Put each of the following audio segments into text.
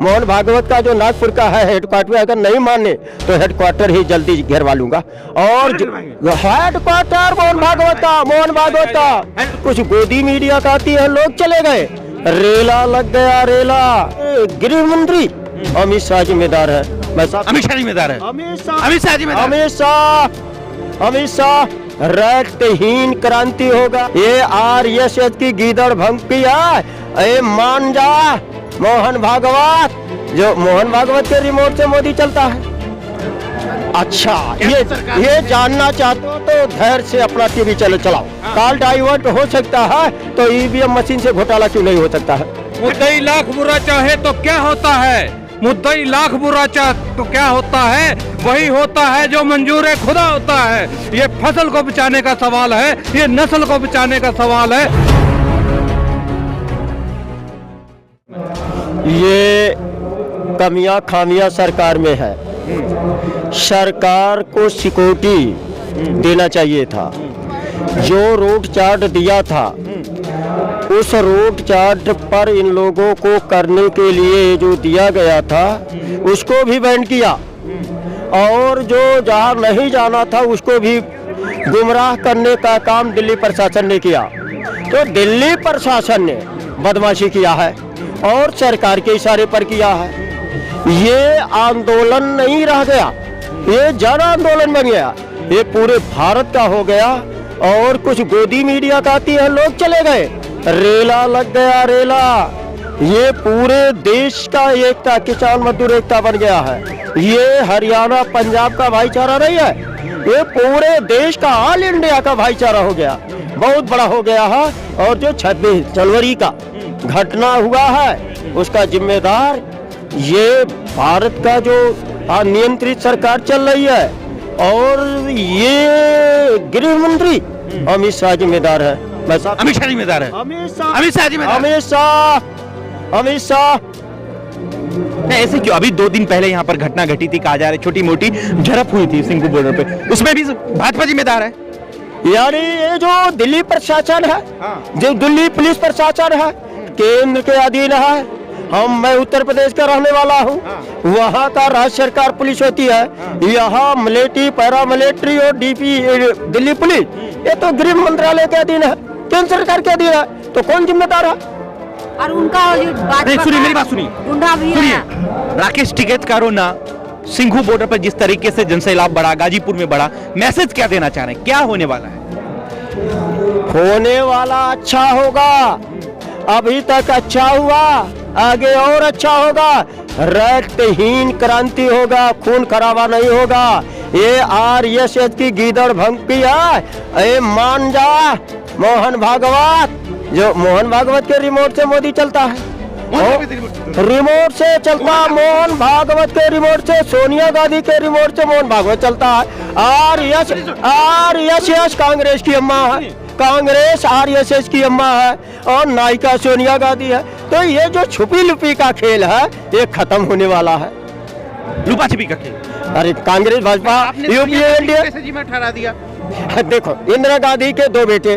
मोहन भागवत का जो नागपुर का है हेडक्वार्टर, अगर नहीं माने तो हेडक्वार्टर ही जल्दी घेरवा लूंगा। और हेडक्वार्टर मोहन भागवत का कुछ गोदी मीडिया का आती है, लोग चले गए, रेला लग गया, रेला। गृह मंत्री अमित शाह जिम्मेदार है। अमित शाह जिम्मेदार है। अमित शाह रक्तहीन क्रांति होगा। ये आरएसएस की गीदड़ भंकी है। मान जा मोहन भागवत, जो मोहन भागवत के रिमोट से मोदी चलता है। अच्छा, ये जानना चाहते हो तो धैर्य से अपना टीवी चैनल चलाओ। कॉल डाइवर्ट हो सकता है तो ईवीएम मशीन से घोटाला क्यों नहीं हो सकता है? मुद्दई लाख बुरा चाहे तो क्या होता है? मुद्दई लाख बुरा चाहे तो क्या होता है? वही होता है जो मंजूर खुदा होता है। ये फसल को बचाने का सवाल है, ये नस्ल को बचाने का सवाल है। ये कमियां खामियां सरकार में है। सरकार को सिक्योरिटी देना चाहिए था। जो रूट चार्ट दिया था उस रूट चार्ट पर इन लोगों को करने के लिए जो दिया गया था उसको भी बैन किया, और जो जहाँ नहीं जाना था उसको भी गुमराह करने का काम दिल्ली प्रशासन ने किया। तो दिल्ली प्रशासन ने बदमाशी किया है और सरकार के इशारे पर किया है। ये आंदोलन नहीं रह गया, ये जन आंदोलन बन गया, ये पूरे भारत का हो गया। और कुछ गोदी मीडिया का आती है, लोग चले गए, रेला लग गया, रेला। ये पूरे देश का एकता, किसान मजदूर एकता बन गया है। ये हरियाणा पंजाब का भाईचारा नहीं है, ये पूरे देश का, ऑल इंडिया का भाईचारा हो गया, बहुत बड़ा हो गया है। और जो 26 जनवरी का घटना हुआ है उसका जिम्मेदार ये भारत का जो अनियंत्रित सरकार चल रही है, और ये गृह मंत्री अमित शाह जिम्मेदार है। अमित शाह जिम्मेदार है। अमित शाह ऐसे क्यों? अभी 2 दिन पहले यहाँ पर घटना घटी थी, कहा जा रहा है छोटी मोटी झड़प हुई थी सिंघू बॉर्डर पे, उसमें भी भाजपा जिम्मेदार है। यानी ये जो दिल्ली प्रशासन है, जो दिल्ली पुलिस प्रशासन है, केंद्र के अधीन है। मैं उत्तर प्रदेश का रहने वाला हूँ, वहाँ का राज्य सरकार पुलिस होती है, यहाँ मिलिट्री, पैरा मिलिट्री और डीपी दिल्ली पुलिस, ये तो गृह मंत्रालय के अधीन है, केंद्र सरकार के अधीन है। तो कौन जिम्मेदार है? और उनका सुनिए मेरी बात, सुनिए। राकेश टिकैत का रोना, सिंघू बॉर्डर पर जिस तरीके से जनसैलाब बढ़ा, गाजीपुर में बढ़ा, मैसेज क्या देना चाह रहे हैं? क्या होने वाला है? होने वाला अच्छा होगा, अभी तक अच्छा हुआ, आगे और अच्छा होगा। रक्तहीन क्रांति होगा, खून खराबा नहीं होगा। ये आरएसएस की गीदड़ भंकी है। मान जा मोहन भागवत, जो मोहन भागवत के रिमोट से मोदी चलता है, रिमोट से चलता, मोहन भागवत के रिमोट से, सोनिया गांधी के रिमोट से मोहन भागवत चलता है। आरएसएस कांग्रेस की अम्मा है, कांग्रेस आरएसएस की अम्मा है, और नायिका सोनिया गांधी है। तो ये जो छुपी लुपी का खेल है ये खत्म होने वाला है। लुपा छिपी का खेल? अरे कांग्रेस भाजपा यूपीए एनडीए ठहरा दिया। देखो, इंदिरा गांधी के 2 बेटे,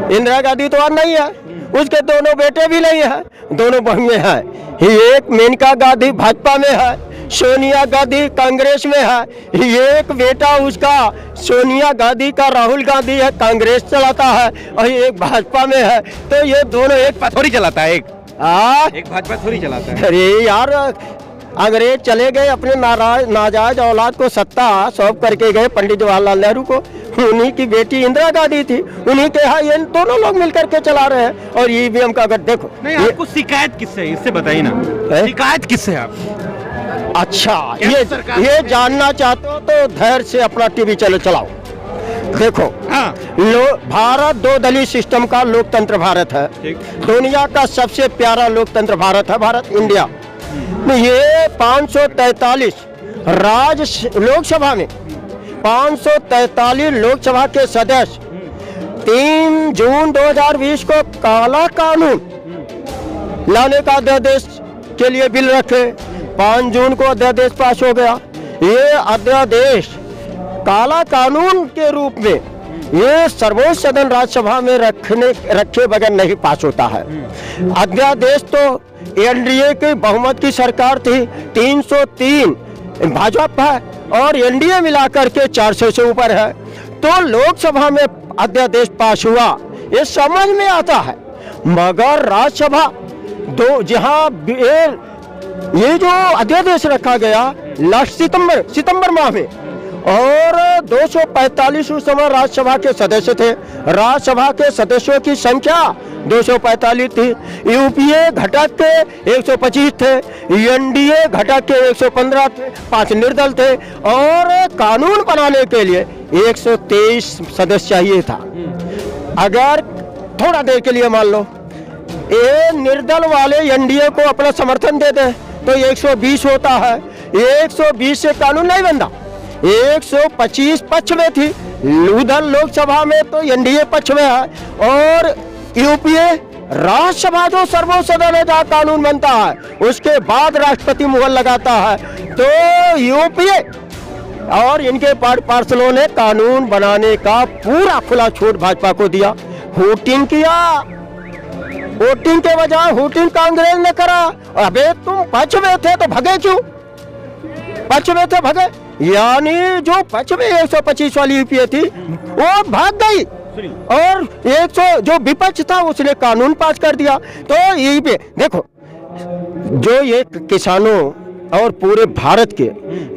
इंदिरा गांधी तो आज नहीं है, उसके दोनों बेटे भी नहीं है, दोनों बहुएं हैं। एक मेनका गांधी भाजपा में है, सोनिया गांधी कांग्रेस में है। एक बेटा उसका सोनिया गांधी का राहुल गांधी है, कांग्रेस चलाता है, और एक भाजपा में है। तो ये दोनों एक थोड़ी चलाता है, एक भाजपा थोड़ी चलाता है। अरे यार, अंग्रेज चले गए, अपने नाजायज औलाद को सत्ता सौंप करके गए पंडित जवाहरलाल नेहरू को। उन्हीं की बेटी इंदिरा गांधी थी, उन्हीं के यहाँ ये दोनों लोग मिलकर के चला रहे हैं। और ईवीएम का अगर देखो, नहीं आपको शिकायत किससे, इससे बताइए ना, शिकायत किससे आप? अच्छा, ये जानना चाहते हो तो धैर्य से अपना टीवी चैनल चलाओ। देखो, भारत 2 दलीय सिस्टम का लोकतंत्र भारत है, दुनिया का सबसे प्यारा लोकतंत्र भारत है, भारत इंडिया। ये 543 राज्य लोकसभा में 543 लोकसभा के सदस्य 3 जून 2020 को काला कानून लाने का अध्यादेश के लिए बिल रखे। 5 जून को अध्यादेश पास हो गया। ये अध्यादेश काला कानून के रूप में ये सर्वोच्च सदन राज्यसभा में रखे बगैर नहीं पास होता है। अध्यादेश तो एनडीए की बहुमत की सरकार थी, 303 भाजपा है और एनडीए मिलाकर के 400 से ऊपर है। तो लोकसभा में अध्यादेश पास हुआ, ये समझ में आता है, मगर राज्यसभा दो जहां ये जो अध्यादेश रखा गया लास्ट सितंबर माह में, और 245 उस समय राज्यसभा के सदस्य थे। राज्यसभा के सदस्यों की संख्या 245 थी। यूपीए घटक के 125 थे, एनडीए घटक के 115 थे, 5 निर्दल थे, और कानून बनाने के लिए 123 सदस्य चाहिए था। अगर थोड़ा देर के लिए मान लो ये निर्दल वाले एनडीए को अपना समर्थन दे दें तो 120 होता है। 120 से कानून नहीं बनता। 125 पक्ष में थी, उधर लोकसभा में तो एनडीए पक्ष में है, और यूपीए राज्यसभा जो सर्वोच्च सदन है जहाँ कानून बनता है, उसके बाद राष्ट्रपति मुहर लगाता है। तो यूपीए और इनके पार्षदों ने कानून बनाने का पूरा खुला छूट भाजपा को दिया। वोटिंग किया, वोटिंग के बजाय वोटिंग कांग्रेस ने करा। अबे तुम पक्ष में थे तो भगे क्यों? पक्ष में थे भगे, यानी जो पक्ष में 125 वाली यूपीए थी वो भाग गई, और 100 जो विपक्ष था उसने कानून पास कर दिया। तो यही पे देखो, जो ये किसानों और पूरे भारत के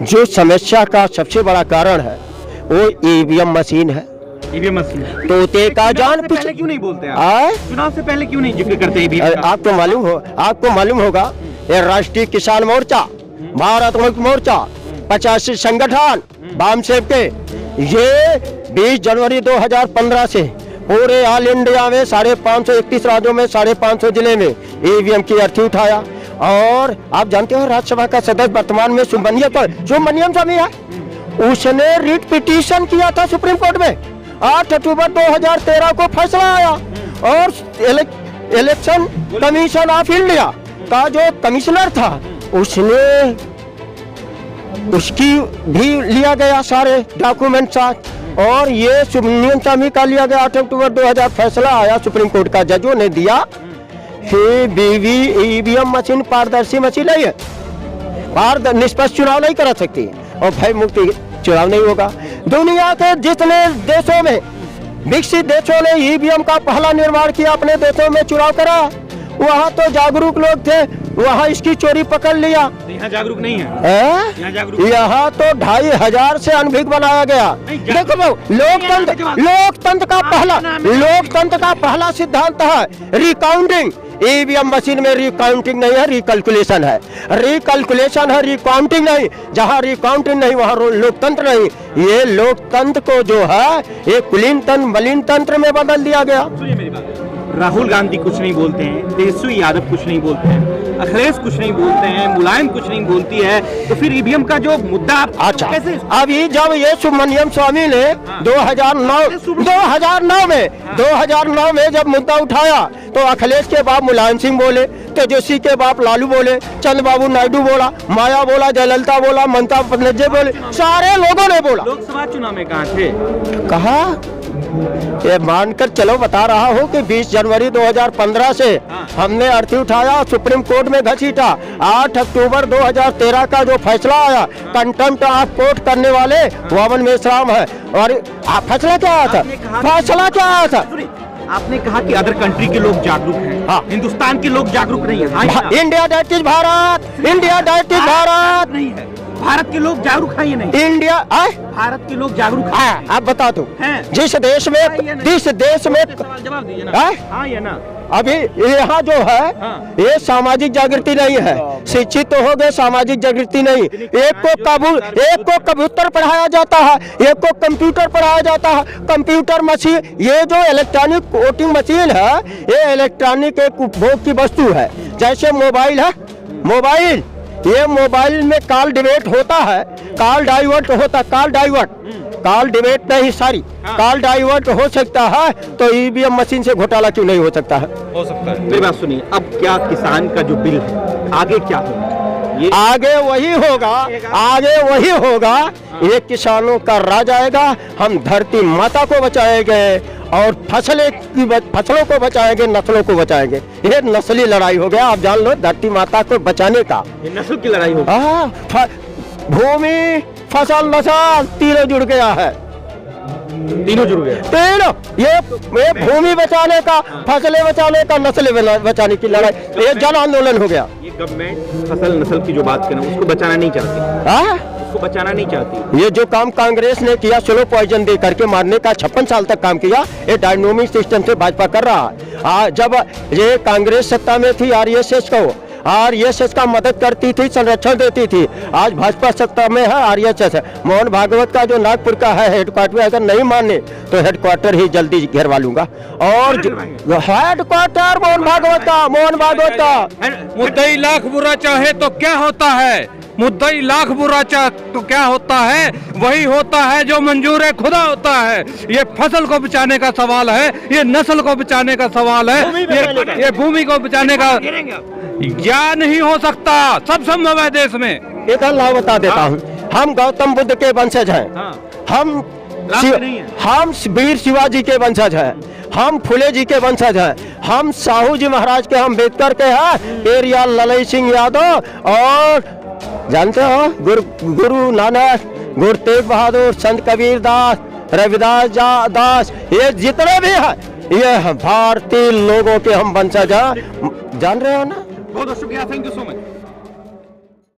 जो समस्या का सबसे बड़ा कारण है वो ईवीएम मशीन है। ईवीएम मशीन तोते का जान पहले क्यों नहीं बोलते आप? चुनाव से पहले क्यों नहीं जिक्र करते ईवीएम? आपको मालूम होगा, ये राष्ट्रीय किसान मोर्चा, भारत मुक्ति मोर्चा, 85 संगठन वामसेव के, ये 20 जनवरी 2015 से पूरे ऑल इंडिया में 531 राज्यों में 550 जिले में ईवीएम की अर्थी उठाया। और आप जानते हो राज्यसभा का सदस्य वर्तमान में सुब्रमण्यम स्वामी है, उसने रिट पिटीशन किया था सुप्रीम कोर्ट में। 8 अक्टूबर 2013 को फैसला आया, और इलेक्शन कमीशन ऑफ इंडिया का जो कमिश्नर था उसने उसकी भी लिया गया सारे डॉक्यूमेंट साथ, और ये सुब्रमण्यम स्वामी का लिया गया। 8 अक्टूबर 2000 फैसला आया सुप्रीम कोर्ट का, जजों ने दिया ईवीएम मशीन पारदर्शी मशीन नहीं है, निष्पक्ष चुनाव नहीं करा सकती और भय मुक्त चुनाव नहीं होगा। दुनिया के जितने देशों में, विकसित देशों ने ईवीएम का पहला निर्माण किया, अपने देशों में चुनाव करा, वहाँ तो जागरूक लोग थे, वहाँ इसकी चोरी पकड़ लिया। यहाँ जागरूक नहीं है, यहाँ तो 2500 से अनभिज्ञ बनाया गया। देखो लोकतंत्र का पहला सिद्धांत है रिकाउंटिंग। ईवीएम मशीन में रिकाउंटिंग नहीं है, रिकैलकुलेशन है। रिकैलकुलेशन है, रिकाउंटिंग नहीं। जहाँ रिकाउंटिंग नहीं वहाँ लोकतंत्र नहीं। ये लोकतंत्र को जो है ये कुलीन मलिन तंत्र में बदल दिया गया। सुनिए मेरी बात, राहुल गांधी कुछ नहीं बोलते हैं, तेजस्वी यादव कुछ नहीं बोलते हैं, अखिलेश कुछ नहीं बोलते हैं, मुलायम कुछ नहीं बोलती है, तो फिर ईवीएम का जो मुद्दा अच्छा कैसे? अभी जब ये सुब्रमण्यम स्वामी ने 2009 में जब मुद्दा उठाया तो अखिलेश के बाप मुलायम सिंह बोले, तेजस्वी के बाप लालू बोले, चंद्रबाबू नायडू बोला, माया बोला, जयललिता बोला, ममता बनर्जी बोले, सारे लोगों ने बोला। लोकसभा चुनाव में कहाँ थे? कहा ये मानकर चलो, बता रहा हूँ कि 20 जनवरी 2015 से हमने अर्थी उठाया, सुप्रीम कोर्ट में घसीटा। 8 अक्टूबर 2013 का जो फैसला आया, कंटेम्प्ट ऑफ कोर्ट करने वाले वामन मेश्राम है। और फैसला क्या आया था? फैसला क्या आया था? आपने कहा कि अदर कंट्री के लोग जागरूक हैं, हाँ, हिंदुस्तान के लोग जागरूक नहीं है। India that is Bharat, India that is Bharat नहीं है। भारत के लोग जागरूक हैं या नहीं? इंडिया भारत के लोग जागरूक हैं। आप बता दो, जिस देश में जवाब दीजिए ना, हाँ या ना? अभी यहाँ जो है ये सामाजिक जागृति नहीं है। शिक्षित तो हो गए, सामाजिक जागृति नहीं। एक को कबूतर पढ़ाया जाता है, एक को कंप्यूटर पढ़ाया जाता है। कंप्यूटर मशीन, ये जो इलेक्ट्रॉनिक वोटिंग मशीन है, ये इलेक्ट्रॉनिक एक उपभोग की वस्तु है। जैसे मोबाइल है, मोबाइल, ये मोबाइल में कॉल डिबेट होता है, कॉल डाइवर्ट होता, कॉल डिबेट नहीं, सॉरी, कॉल डाइवर्ट हो सकता है, तो ईवीएम मशीन से घोटाला क्यों नहीं हो सकता है? हो सकता है। मेरी बात सुनिए, अब क्या किसान का जो बिल है आगे क्या होगा? ये आगे वही होगा, ये किसानों का राज आएगा। हम धरती माता को बचाएंगे और फसलों को बचाएंगे, नस्लों को बचाएंगे। ये नस्ली लड़ाई हो गया। आप जान लो, धरती माता को बचाने का ये नस्ल की लड़ाई होगी। हाँ, भूमि फसल नस्ल तीनों जुड़ गया है। तीनों जुड़ गए। तीनों, ये भूमि बचाने का, फसलें बचाने का, नस्लें बचाने की लड़ाई, ये जन आंदोलन हो गया। ये गवर्नमेंट फसल नस्ल की जो बात करें उसको बचाना नहीं चाहती, हाँ, उसको बचाना नहीं चाहती। ये जो काम कांग्रेस ने किया, स्लो पॉइजन दे करके मारने का 56 साल तक काम किया, ये डायनोमिक सिस्टम से भाजपा कर रहा है। जब ये कांग्रेस सत्ता में थी, आरएसएस का मदद करती थी, संरक्षण देती थी। आज भाजपा सत्ता में है, आरएसएस है। मोहन भागवत का जो नागपुर का है हेडक्वार्टर, अगर नहीं माने तो हेडक्वार्टर ही जल्दी घेरवा लूंगा। और हेडक्वार्टर मोहन भागवत का मुद्दई लाख बुरा चाहे तो क्या होता है, मुद्दई लाख बुरा चाहे तो क्या होता है, वही होता है जो मंजूर खुदा होता है। ये फसल को बचाने का सवाल है, ये नस्ल को बचाने का सवाल है, ये भूमि को बचाने का या नहीं हो सकता। सब संभव है देश में। एक अल्लाह बता देता हूँ, हम गौतम बुद्ध के वंशज हैं, हम वीर शिवाजी के वंशज हैं, हम फुले जी के वंशज हैं, हम साहू जी महाराज के, हम अम्बेडकर के हैं, पेरियार ललई सिंह यादव, और जानते हो गुरु नानक, गुरु तेग बहादुर, संत कबीर दास, रविदास दास, ये जितने भी हैं, ये भारतीय लोगों के हम वंशज हैं। जान रहे हो ना। बहुत शुक्रिया, थैंक यू सो मच।